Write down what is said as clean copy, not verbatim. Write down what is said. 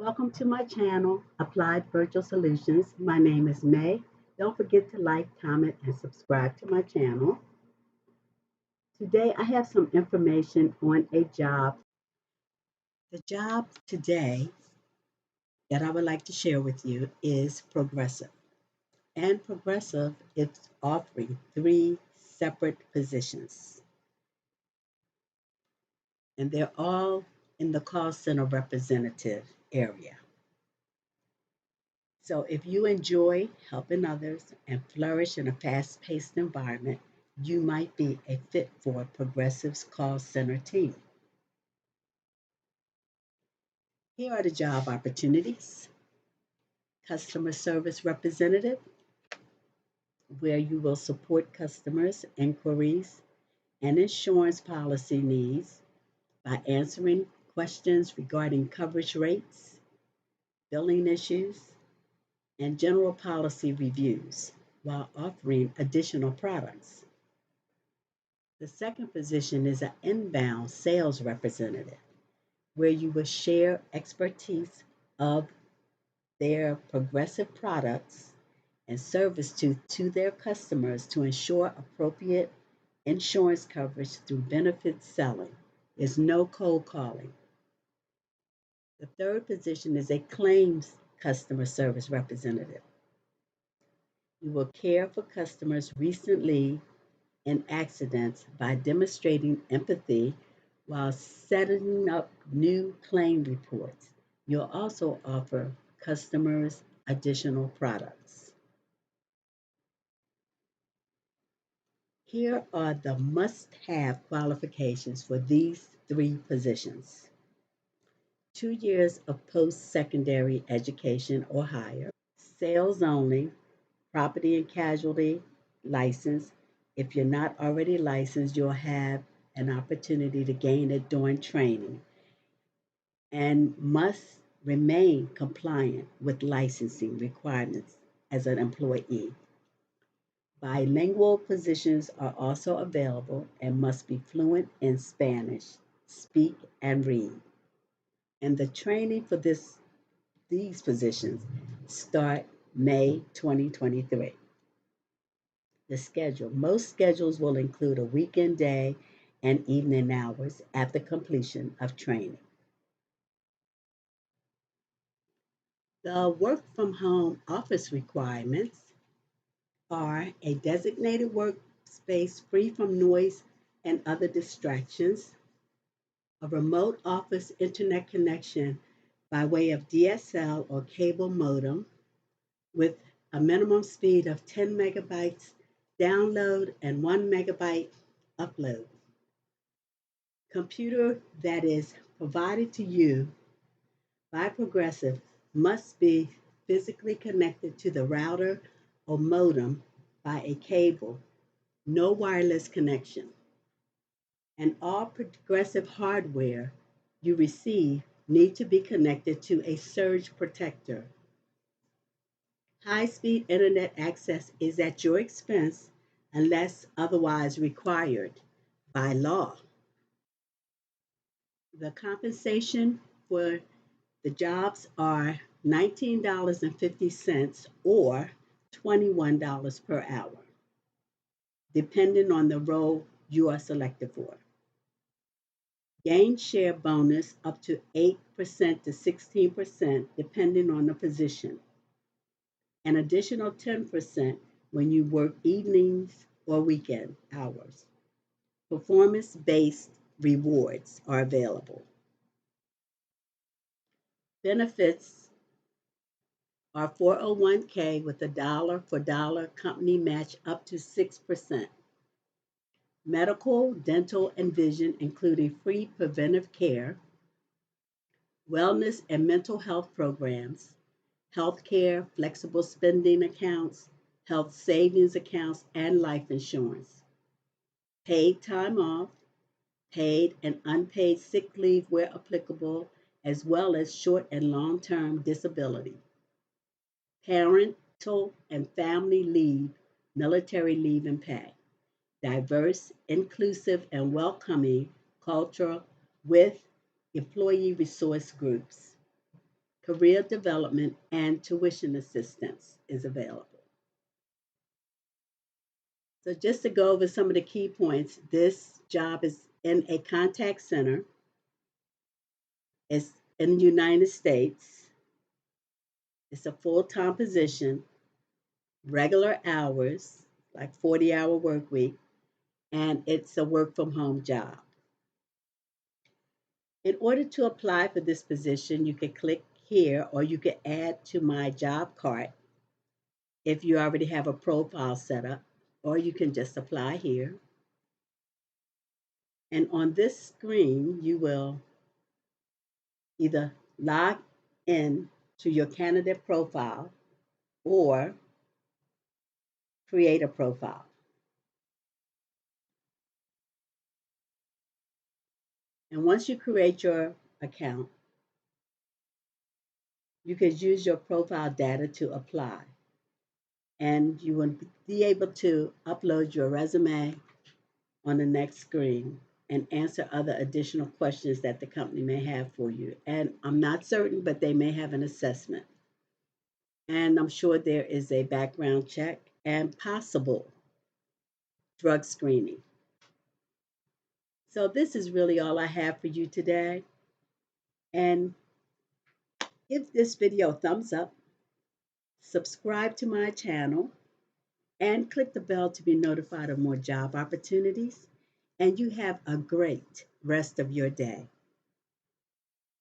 Welcome to my channel, Applied Virtual Solutions. My name is May. Don't forget to like, comment, and subscribe to my channel. Today I have some information on a job. The job today that I would like to share with you is Progressive. And Progressive is offering three separate positions. And they're all in the call center representative area. So if you enjoy helping others and flourish in a fast-paced environment, you might be a fit for Progressive's call center team. Here are the job opportunities. Customer service representative, where you will support customers' inquiries and insurance policy needs by answering questions regarding coverage rates, billing issues, and general policy reviews while offering additional products. The second position is an inbound sales representative, where you will share expertise of their progressive products and service to their customers to ensure appropriate insurance coverage through benefit selling. There's no cold calling. The third position is a claims customer service representative. You will care for customers recently in accidents by demonstrating empathy while setting up new claim reports. You'll also offer customers additional products. Here are the must-have qualifications for these three positions. 2 years of post-secondary education or higher, sales only, property and casualty license. If you're not already licensed, you'll have an opportunity to gain it during training and must remain compliant with licensing requirements as an employee. Bilingual positions are also available and must be fluent in Spanish, speak and read. And the training for these positions start May 2023. The schedule. Most schedules will include a weekend day and evening hours at the completion of training. The work from home office requirements are a designated workspace free from noise and other distractions, a remote office internet connection by way of DSL or cable modem with a minimum speed of 10 megabytes download and 1 megabyte upload. Computer that is provided to you by Progressive must be physically connected to the router or modem by a cable, no wireless connection. And all Progressive hardware you receive need to be connected to a surge protector. High-speed internet access is at your expense unless otherwise required by law. The compensation for the jobs are $19.50 or $21 per hour, depending on the role you are selected for. Gain share bonus up to 8% to 16%, depending on the position. An additional 10% when you work evenings or weekend hours. Performance-based rewards are available. Benefits are 401k with a dollar for dollar company match up to 6%. Medical, dental, and vision, including free preventive care, wellness and mental health programs, health care, flexible spending accounts, health savings accounts, and life insurance. Paid time off, paid and unpaid sick leave where applicable, as well as short and long-term disability. Parental and family leave, military leave and pay. Diverse, inclusive, and welcoming culture with employee resource groups. career development, and tuition assistance is available. So, just to go over some of the key points, this job is in a contact center, it's in the United States, it's a full time position, regular hours, like 40-hour work week, and it's a work from home job. In order to apply for this position, you can click here or you can add to my job cart if you already have a profile set up, or you can just apply here. And on this screen, you will either log in to your candidate profile or create a profile. And once you create your account, you can use your profile data to apply. And you will be able to upload your resume on the next screen and answer other additional questions that the company may have for you. And I'm not certain, but they may have an assessment. And I'm sure there is a background check and possible drug screening. So this is really all I have for you today. And give this video a thumbs up, subscribe to my channel, and click the bell to be notified of more job opportunities. And you have a great rest of your day.